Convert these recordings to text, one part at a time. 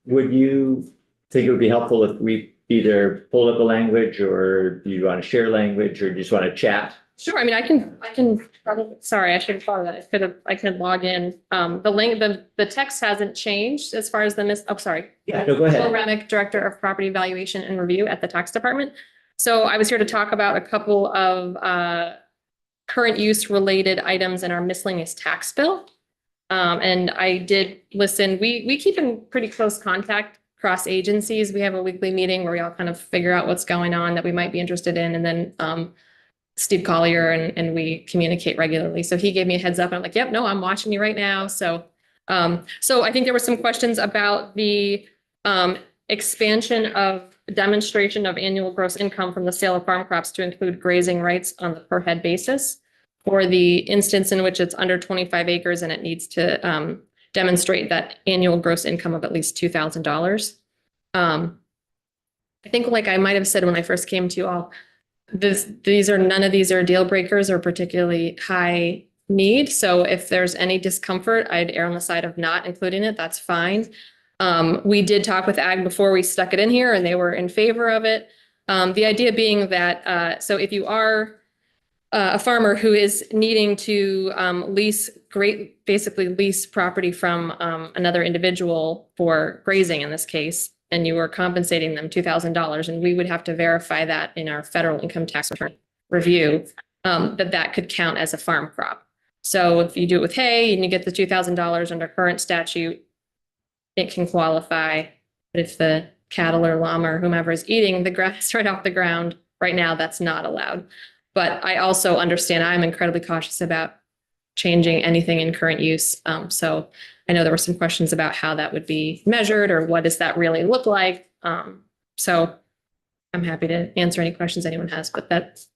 would you think it would be helpful if we either pull up a language, or do you want to share language, or just want to chat? Sure. I mean, I can probably, sorry, I should have thought of that. I could log in. The text hasn't changed as far as sorry. Yeah, no, go ahead. Bill Remick, Director of Property Valuation and Review at the Tax Department. So I was here to talk about a couple of current use related items in our miscellaneous tax bill. And I did listen. We keep in pretty close contact across agencies. We have a weekly meeting where we all kind of figure out what's going on that we might be interested in. And then Steve Collier and we communicate regularly. So he gave me a heads up. I'm like, yep, no, I'm watching you right now. So I think there were some questions about the expansion of demonstration of annual gross income from the sale of farm crops to include grazing rights on the per head basis for the instance in which it's under 25 acres and it needs to demonstrate that annual gross income of at least $2,000. I think, like I might have said when I first came to you all, none of these are deal breakers or particularly high need. So if there's any discomfort, I'd err on the side of not including it. That's fine. We did talk with Ag before we stuck it in here and they were in favor of it. The idea being that, so if you are a farmer who is needing to basically lease property from another individual for grazing in this case, and you were compensating them $2,000, and we would have to verify that in our federal income tax return review, that could count as a farm crop. So if you do it with hay and you get the $2,000 under current statute, it can qualify. But if the cattle or llama or whomever is eating the grass right off the ground, right now that's not allowed. But I also understand I'm incredibly cautious about changing anything in current use. So I know there were some questions about how that would be measured or what does that really look like. So I'm happy to answer any questions anyone has, but that's.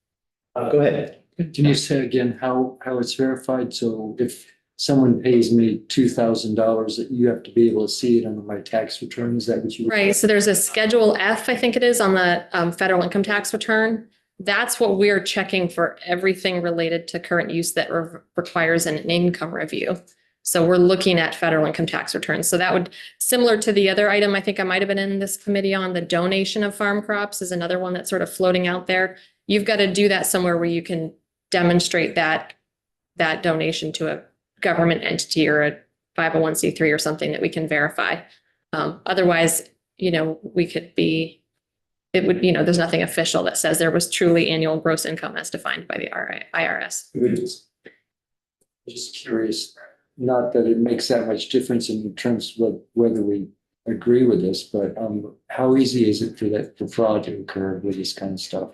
Go ahead. Can you say again how it's verified? So if someone pays me $2,000, that you have to be able to see it on my tax return? Is that what you? Right. So there's a Schedule F, I think it is, on the federal income tax return. That's what we're checking for everything related to current use that requires an income review. So we're looking at federal income tax returns. So that would, similar to the other item, I think I might have been in this committee on, the donation of farm crops is another one that's sort of floating out there. You've got to do that somewhere where you can demonstrate that donation to a government entity or a 501c3 or something that we can verify. Otherwise, we could be, it would, there's nothing official that says there was truly annual gross income as defined by the IRS. Just curious, not that it makes that much difference in terms of whether we agree with this, but how easy is it for fraud to occur with this kind of stuff?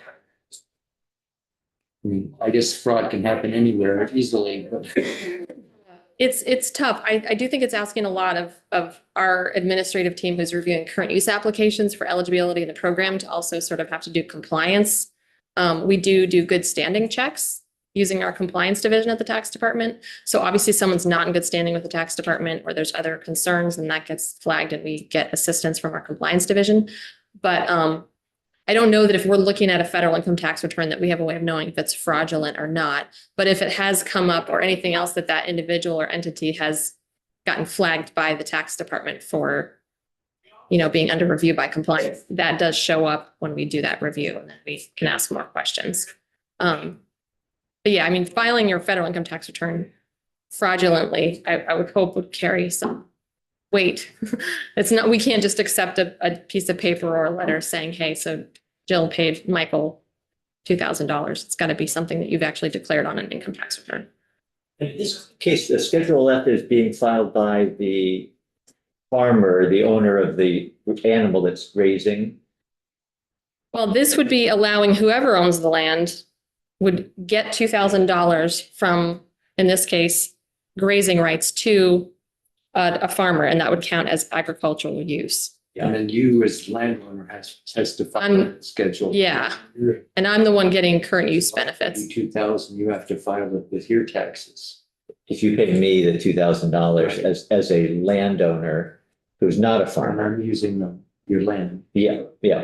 I mean, I guess fraud can happen anywhere easily, but. It's tough. I do think it's asking a lot of our administrative team who's reviewing current use applications for eligibility in the program to also sort of have to do compliance. We do good standing checks using our compliance division at the tax department. So obviously someone's not in good standing with the tax department or there's other concerns and that gets flagged and we get assistance from our compliance division. But I don't know that if we're looking at a federal income tax return that we have a way of knowing if it's fraudulent or not. But if it has come up or anything else that individual or entity has gotten flagged by the tax department for, being under review by compliance, that does show up when we do that review and then we can ask more questions. But yeah, I mean, filing your federal income tax return fraudulently, I would hope would carry some weight. We can't just accept a piece of paper or a letter saying, hey, so Jill paid Michael $2,000. It's got to be something that you've actually declared on an income tax return. In this case, the Schedule F is being filed by the farmer, the owner of the animal that's grazing. Well, this would be allowing whoever owns the land would get $2,000 from, in this case, grazing rights to a farmer, and that would count as agricultural use. And then you as the landowner has to file the schedule. Yeah, and I'm the one getting current use benefits. 2,000, you have to file it with your taxes. If you pay me the $2,000 as a landowner who's not a farmer. I'm using your land. Yeah,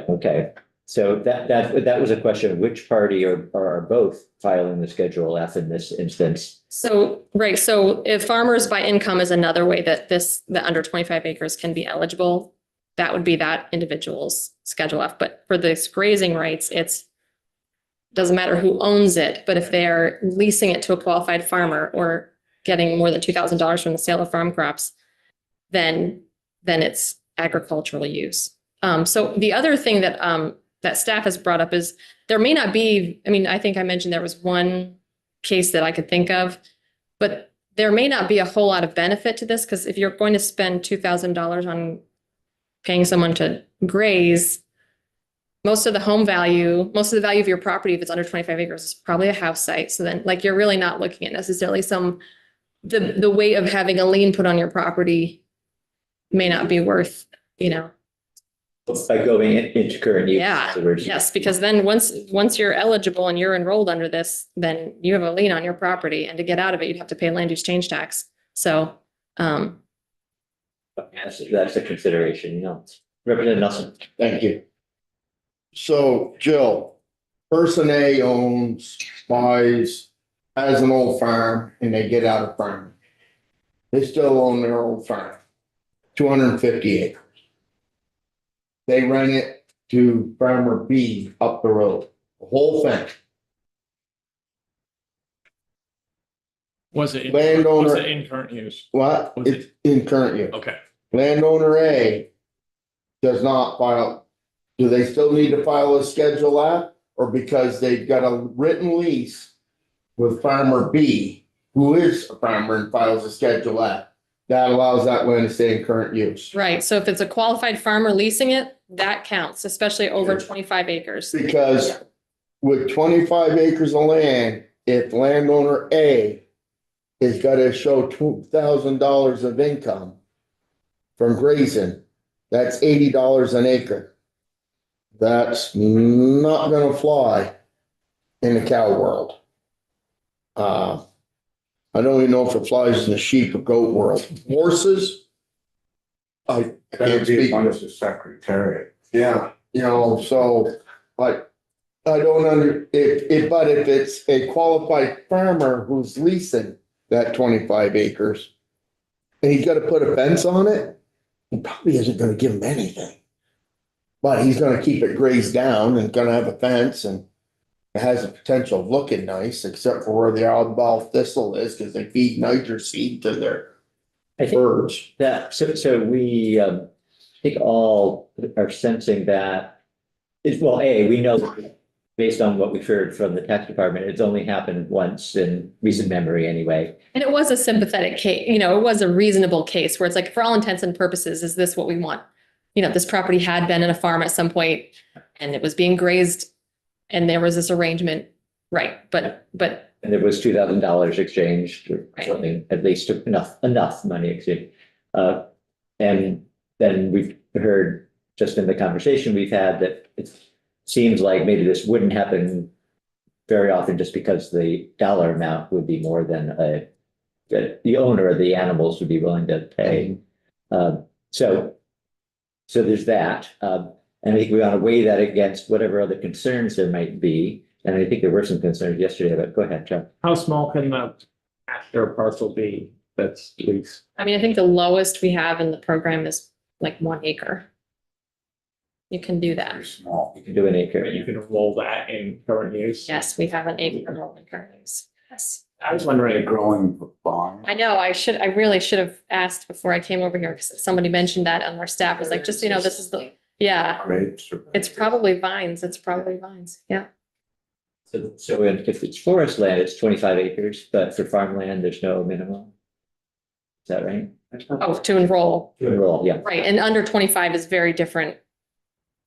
okay. So that was a question of which party are both filing the Schedule F in this instance. So, right. So if farmers by income is another way that the under 25 acres can be eligible. that would be that individual's Schedule F. But for this grazing rights, doesn't matter who owns it, but if they're leasing it to a qualified farmer or getting more than $2,000 from the sale of farm crops, then it's agricultural use. So the other thing that that staff has brought up is there may not be, I mean, I think I mentioned there was one case that I could think of, but there may not be a whole lot of benefit to this, because if you're going to spend $2,000 on paying someone to graze, most of the value of your property, if it's under 25 acres, is probably a house site. So then like, you're really not looking at necessarily the weight of having a lien put on your property may not be worth, By going into current use. Yeah, So we're just- yes, because then once you're eligible and you're enrolled under this, then you have a lien on your property, and to get out of it, you'd have to pay land use change tax. So, That's a consideration, Representative Nelson. Thank you. So Jill, person A buys, has an old farm and they get out of farming. They still own their old farm, 250 acres. They rent it to farmer B up the road, the whole thing. Was it Landowner- in current use? What? Was It's in current use. Okay. Landowner A does not file, do they still need to file a Schedule F? Or because they've got a written lease with farmer B, who is a farmer and files a Schedule F, that allows that land to stay in current use? right, so if it's a qualified farmer leasing it, that counts, especially over 25 acres. Because with 25 acres of land, if landowner A has got to show $2,000 of income from grazing, that's $80 an acre. That's not gonna fly in the cow world. I don't even know if it flies in the sheep or goat world. Horses, I can't speak. The secretariat. Yeah, so, like, I don't but if it's a qualified farmer who's leasing that 25 acres and he's gotta put a fence on it, he probably isn't gonna give him anything. But he's gonna keep it grazed down and gonna have a fence, and it has a potential of looking nice, except for where the oddball thistle is, because they feed nitrogen seed to their I think birds. that, so we, I think all are sensing that, well, we know based on what we've heard from the tax department, it's only happened once in recent memory anyway. And it was a sympathetic case, it was a reasonable case where it's like, for all intents and purposes, is this what we want? This property had been in a farm at some point and it was being grazed and there was this arrangement, right? But And there was $2,000 exchanged or Right. something, at least enough money exchanged. And then we've heard just in the conversation we've had that it seems like maybe this wouldn't happen very often just because the dollar amount would be more than the owner of the animals would be willing to pay. So there's that. And I think we ought to weigh that against whatever other concerns there might be. And I think there were some concerns yesterday, but go ahead, Chuck. How small can the after parcel be that's leased? I mean, I think the lowest we have in the program is like 1 acre. You can do that. Very small. You can do an acre. You can roll that in current use? Yes, we have an acre rolling current use. Yes. I was Are they wondering, growing barn? I know, I really should have asked before I came over here, because somebody mentioned that on our staff was like, just, this is yeah, Grapes or? it's probably vines, yeah. So if it's forest land, it's 25 acres, but for farmland, there's no minimum. Is that right? Oh, to enroll, To enroll, yeah. right, and under 25 is very different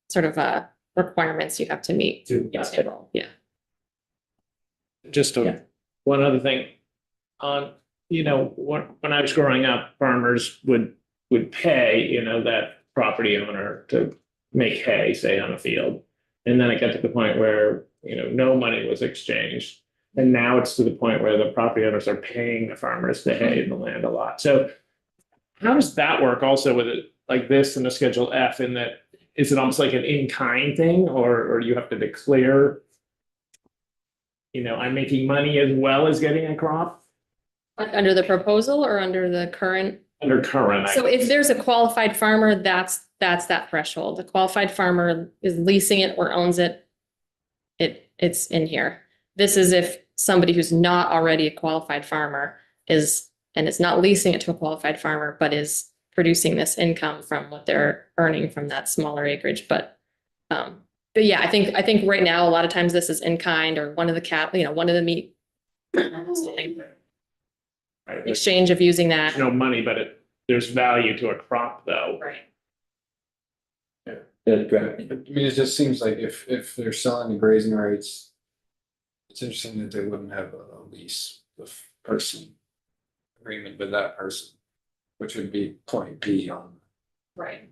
sort of requirements you have to meet. To- to enroll, yeah. just Yeah. one other thing. When I was growing up, farmers would pay, that property owner to make hay, say, on a field. And then it got to the point where, no money was exchanged. And now it's to the point where the property owners are paying the farmers to hay in the land a lot. So how does that work also with it like this in the Schedule F, in that, is it almost like an in-kind thing, or you have to declare, I'm making money as well as getting a crop? Under the proposal or under the current? Under current, So if there's a qualified farmer, that's that threshold. The qualified farmer is leasing it or owns it. It's in here. This is if somebody who's not already a qualified farmer is, and is not leasing it to a qualified farmer, but is producing this income from what they're earning from that smaller acreage. But yeah, I think right now, a lot of times this is in kind or one of the one of the meat right, there's exchange of using that. no money, but there's value to a crop though. Right. Correct. I mean, it just seems like if they're selling the grazing rights, it's interesting that they wouldn't have a lease with person agreement with that person, which would be point B on, Right.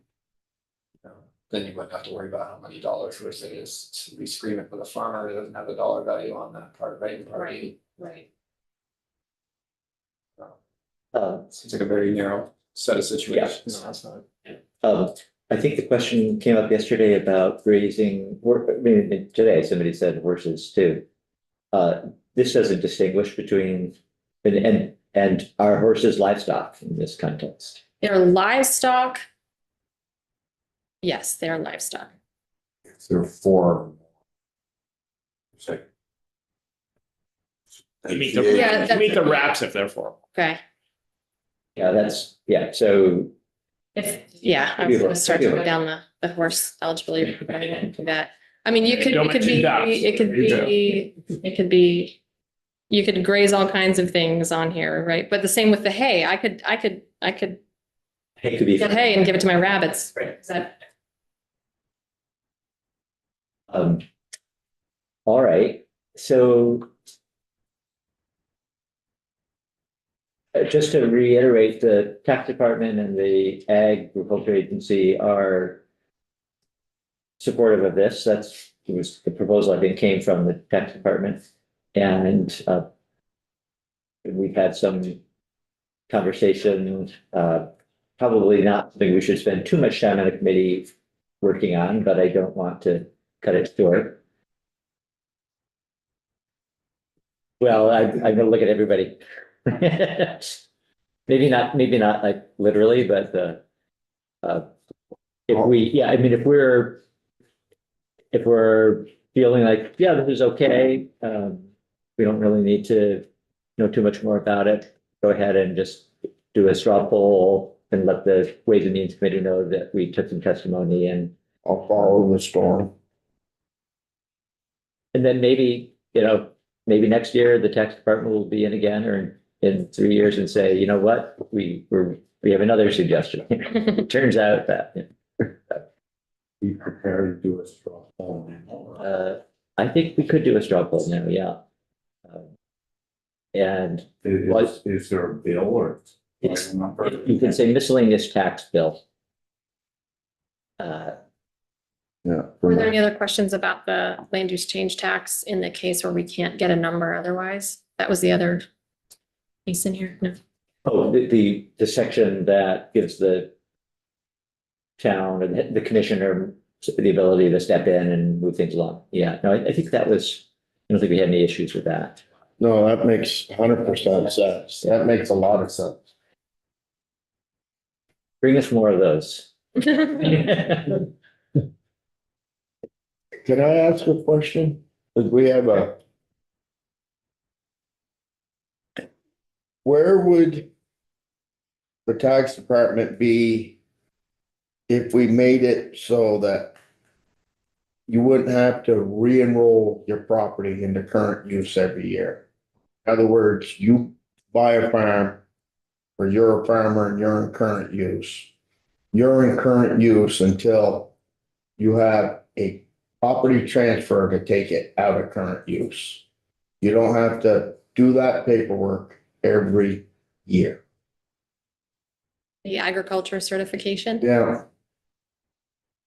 then you wouldn't have to worry about how many dollars worth it is. It's a lease agreement with a farmer, it doesn't have a dollar value on that part, right? Part B. Right. Seems like a very narrow set of situations. No, that's I think the question came up yesterday about grazing, I mean, today somebody said horses too. This doesn't distinguish between, and are horses livestock in this context? They're livestock. Yes, they're livestock. There are four. Say. You meet Yeah, the, you meet the wraps if they're for. Okay. Yeah, so I was gonna start to go down the horse eligibility. but I didn't do that. I mean, Don't mention ducks. it could be, you could graze all kinds of things on here, right? But the same with the hay. I could it could be. get hay and give it to my rabbits. Is that, All right, so. Just to reiterate, the tax department and the agriculture agency are supportive of this. It was the proposal, I think, came from the tax department. And we've had some conversation, probably not something we should spend too much time on a committee working on, but I don't want to cut it short. Well, I'm gonna look at everybody. Maybe not like literally, but if we're feeling like, yeah, this is okay, we don't really need to know too much more about it, go ahead and just do a straw poll and let the Ways and Means Committee know that we took some testimony and I'll follow the storm. then maybe next year the tax department will be in again or in 3 years and say, you know what, we have another suggestion. It turns out that Be prepared to do a straw poll. I think we could do a straw poll now, yeah. And Is there a bill or? it's, you can say miscellaneous tax bill. Yeah. were there any other questions about the land use change tax in the case where we can't get a number otherwise? That was the other piece in here. No. Oh, the section that gives the town and the commissioner the ability to step in and move things along. Yeah, no, I think that was, I don't think we had any issues with that. No, that makes 100% sense. That makes a lot of sense. Bring us more of those. Can I ask a question? Because we have where would the tax department be if we made it so that you wouldn't have to re-enroll your property into current use every year? In other words, you buy a farm, or you're a farmer and you're in current use. You're in current use until you have a property transfer to take it out of current use. You don't have to do that paperwork every year. The agriculture certification. Yeah,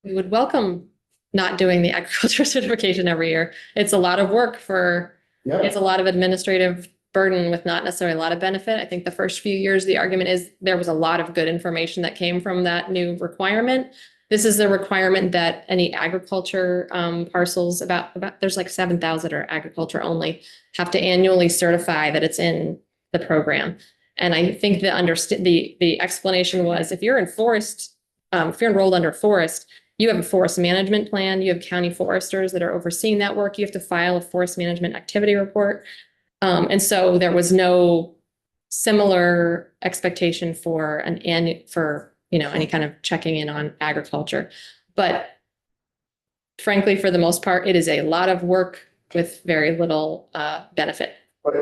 We would welcome not doing the agriculture certification every year. It's a lot of work yeah. it's a lot of administrative burden with not necessarily a lot of benefit. I think the first few years, the argument is there was a lot of good information that came from that new requirement. This is the requirement that any agriculture parcels about there's like 7,000 are agriculture only have to annually certify that it's in the program. And I think the explanation was if you're in forest, if you're enrolled under forest, you have a forest management plan, you have county foresters that are overseeing that work, you have to file a forest management activity report. And so there was no similar expectation for any kind of checking in on agriculture. But frankly, for the most part, it is a lot of work with very little benefit. But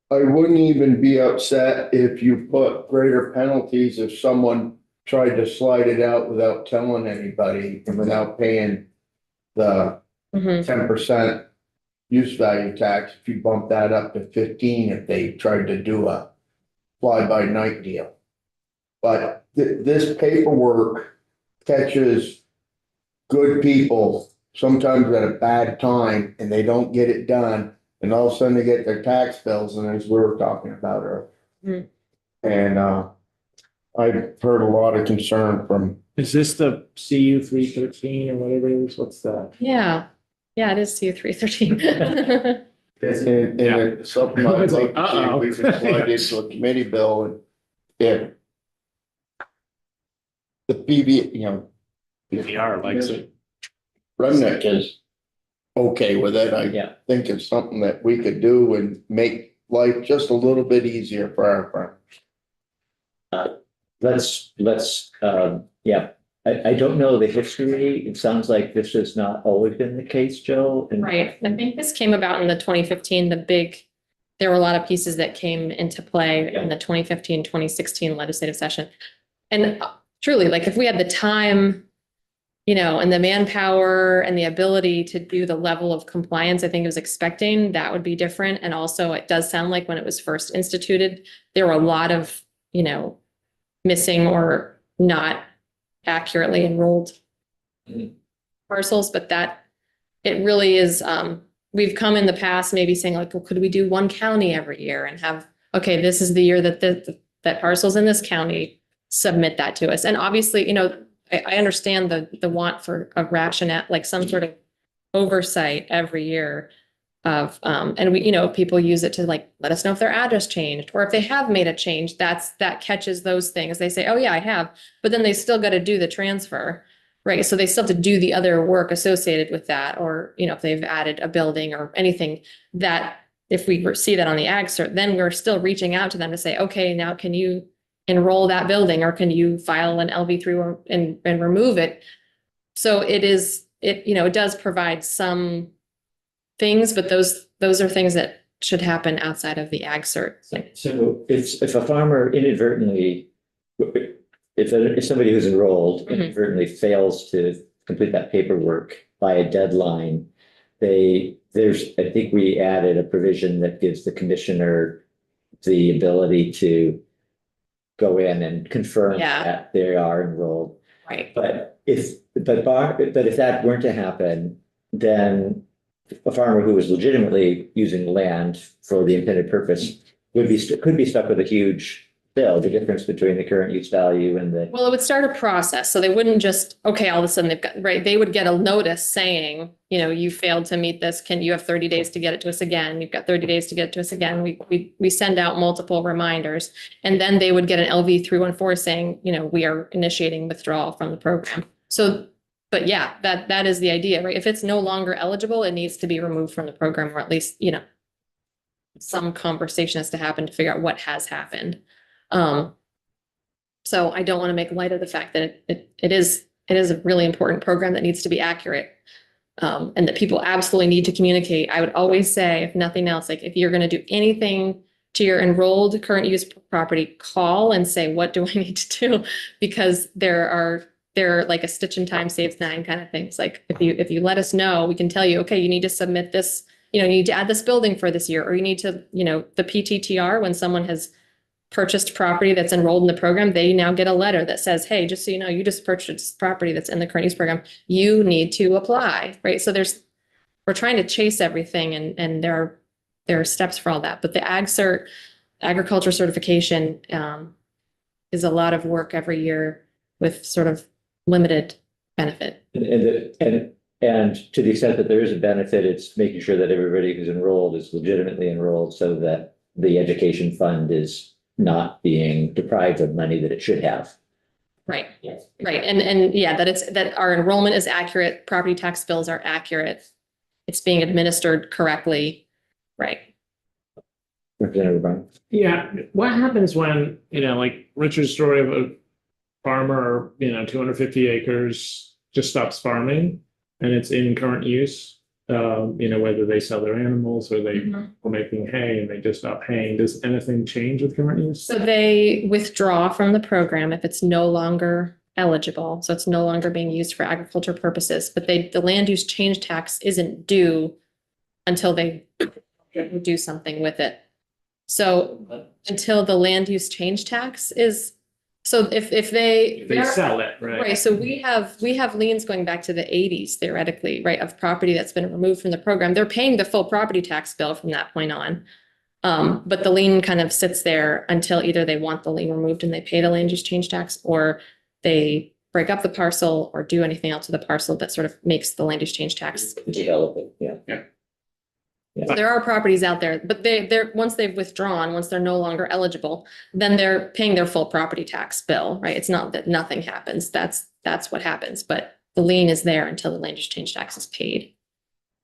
I wouldn't even be upset if you put greater penalties if someone tried to slide it out without telling anybody and without paying the Mhm. 10% use value tax. If you bump that up to 15, if they tried to do a fly-by-night deal. But this paperwork catches good people sometimes at a bad time and they don't get it done. And all of a sudden they get their tax bills, and as we were talking about earlier. Mhm. And I've heard a lot of concern from, Is this the CU 313 or whatever it is? What's that? Yeah, it is CU 313. and it's something I'd It's like like, to see if we can slide into a committee bill and if the PB, PBR likes it. Remnick is okay with it. I Yeah. think it's something that we could do and make life just a little bit easier for our farmers. Yeah, I don't know the history. It sounds like this has not always been the case, Joe. And Right. I think this came about in the 2015, there were a lot of pieces that came into play in the 2015, 2016 legislative session. And truly, like if we had the time, and the manpower and the ability to do the level of compliance I think it was expecting, that would be different. And also it does sound like when it was first instituted, there were a lot of, missing or not accurately enrolled parcels, but it really is, we've come in the past maybe saying like, well, could we do one county every year and have, okay, this is the year that that parcels in this county, submit that to us. And obviously, I understand the want for a rationale, like some sort of oversight every year of, and we, people use it to like, let us know if their address changed, or if they have made a change, that catches those things. They say, oh yeah, I have, but then they still got to do the transfer, right? So they still have to do the other work associated with that, or, if they've added a building or anything that, if we see that on the Ag Cert, then we're still reaching out to them to say, okay, now can you enroll that building, or can you file an LV3 and remove it? So it does provide some things, but those are things that should happen outside of the Ag Cert. so if a farmer inadvertently, if somebody who's enrolled inadvertently fails to complete that paperwork by a deadline, I think we added a provision that gives the commissioner the ability to go in and confirm Yeah. that they are enrolled. Right. But if that weren't to happen, then a farmer who was legitimately using land for the intended purpose could be stuck with a huge bill, the difference between the current use value and the. Well, it would start a process. So they wouldn't just, okay, all of a sudden they've got, right, they would get a notice saying, you failed to meet this. You have 30 days to get it to us again. You've got 30 days to get it to us again. We send out multiple reminders, and then they would get an LV 314 saying, we are initiating withdrawal from the program. So, but yeah, that is the idea, right? If it's no longer eligible, it needs to be removed from the program, or at least, some conversation has to happen to figure out what has happened. So I don't want to make light of the fact that it is a really important program that needs to be accurate. And that people absolutely need to communicate. I would always say, if nothing else, like if you're going to do anything to your enrolled current use property, call and say, what do I need to do? Because there are like a stitch in time saves 9 kind of things. Like if you let us know, we can tell you, okay, you need to submit this, you need to add this building for this year, or you need to, the PTTR, when someone has purchased property that's enrolled in the program, they now get a letter that says, hey, just so you know, you just purchased property that's in the current use program, you need to apply, right? So we're trying to chase everything, and there are steps for all that. But the Ag Cert, agriculture certification, is a lot of work every year with sort of limited benefit. And to the extent that there is a benefit, it's making sure that everybody who's enrolled is legitimately enrolled, so that the education fund is not being deprived of money that it should have. Right, right. And yeah, that our enrollment is accurate, property tax bills are accurate. It's being administered correctly. Right. Representative Brown? Yeah, what happens when, like Richard's story of a farmer, 250 acres just stops farming and it's in current use? Whether they sell their animals or they are making hay and they just stop haying, does anything change with current use? So they withdraw from the program if it's no longer eligible. So it's no longer being used for agriculture purposes, but the land use change tax isn't due until they do something with it. So until the land use change tax is, so if they. They sell it, right? Right, so we have liens going back to the 80s theoretically, right, of property that's been removed from the program. They're paying the full property tax bill from that point on. But the lien kind of sits there until either they want the lien removed and they pay the land use change tax, or they break up the parcel or do anything else to the parcel that sort of makes the land use change tax. Develop it, yeah. So there are properties out there, but they're once they've withdrawn, once they're no longer eligible, then they're paying their full property tax bill, right? It's not that nothing happens. That's what happens, but the lien is there until the land use change tax is paid.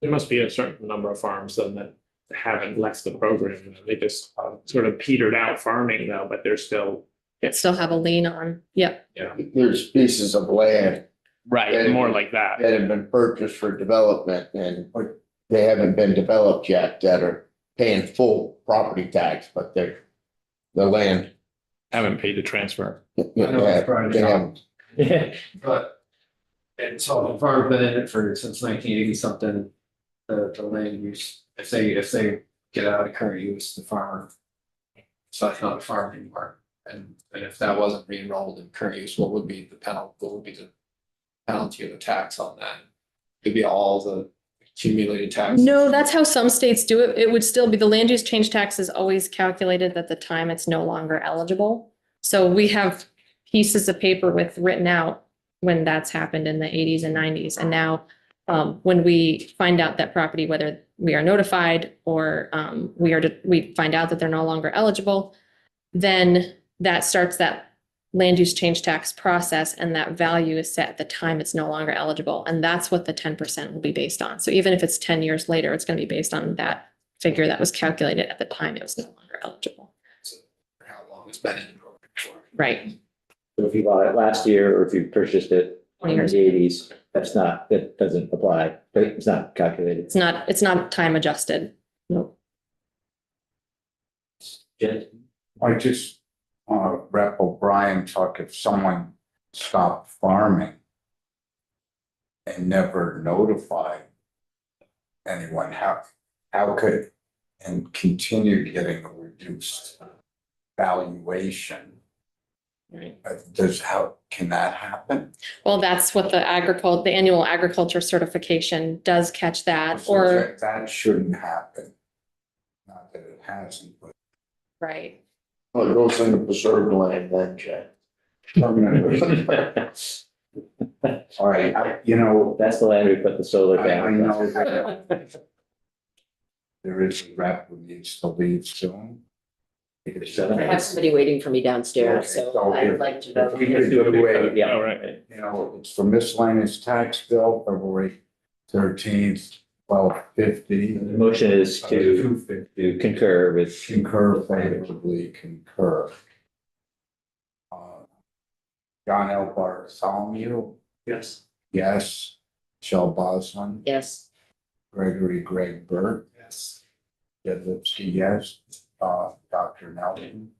There must be a certain number of farms then that haven't left the program. They just sort of petered out farming now, but they're still. It still have a lien on, yep. Yeah, There's pieces of land right, more like that. that have been purchased for development and they haven't been developed yet that are paying full property tax, but the land. Haven't paid the transfer. They haven't. Yeah. But, and so the farm's been in it since 1980 something, the land use, if they get out of current use, the farmer. So it's not a farm anymore, and if that wasn't re-enrolled in current use, what would be the penalty of the tax on that? It'd be all the accumulated tax? No, that's how some states do it. It would still be, the land use change tax is always calculated at the time it's no longer eligible. So we have pieces of paper with written out when that's happened in the 80s and 90s. And now when we find out that property, whether we are notified or we find out that they're no longer eligible, then that starts that land use change tax process, and that value is set at the time it's no longer eligible. And that's what the 10% will be based on. So even if it's 10 years later, it's going to be based on that figure that was calculated at the time it was no longer eligible. So how long it's been in the program for? Right. So if you bought it last year or if you purchased it in 20 the years. 80s, that doesn't apply. It's not calculated. It's not time adjusted. Nope. I just, Rep. O'Brien talked, if someone stopped farming and never notified anyone, how could, and continued getting a reduced valuation? Right. Can that happen? Well, that's what the annual agriculture certification does catch that, So or, that shouldn't happen. Not that it hasn't, but right. Well, it goes into preserved land then, Jay. permanently. All right, That's the land we put the solar I panels. know that there is a rep who needs to leave soon. I have somebody waiting for me downstairs, so I would like to know. We could do it, Yeah. All right. It's for miscellaneous tax bill, February 13th, 12:50. The motion is to 250. concur with. Concur favorably, concur. John L. Bartholomew, Yes. yes. Michelle Bosman, Yes, Greg Burt, Yes. Jed Lipsky, yes. Dr. Nelson.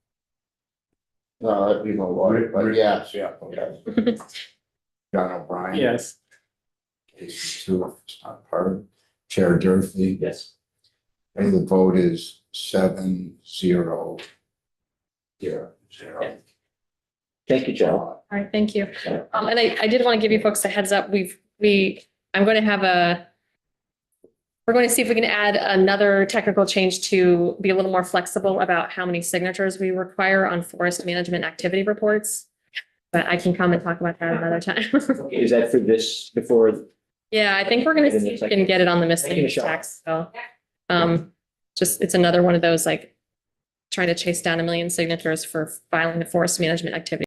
No, that'd be my lawyer, but yes. Yeah, okay. John O'Brien. Yes. Casey Stewart, it's not part. Chair Durfee. Yes. And the vote is 7-0. Thank you, Joe. All right, thank you. And I did want to give you folks a heads up. I'm going to have we're going to see if we can add another technical change to be a little more flexible about how many signatures we require on forest management activity reports. But I can come and talk about that another time. Is that for this before? Yeah, I think we're going to see if we can get it on the Thank you, missing Michelle. tax. So, it's another one of those like trying to chase down 1 million signatures for filing a forest management activity.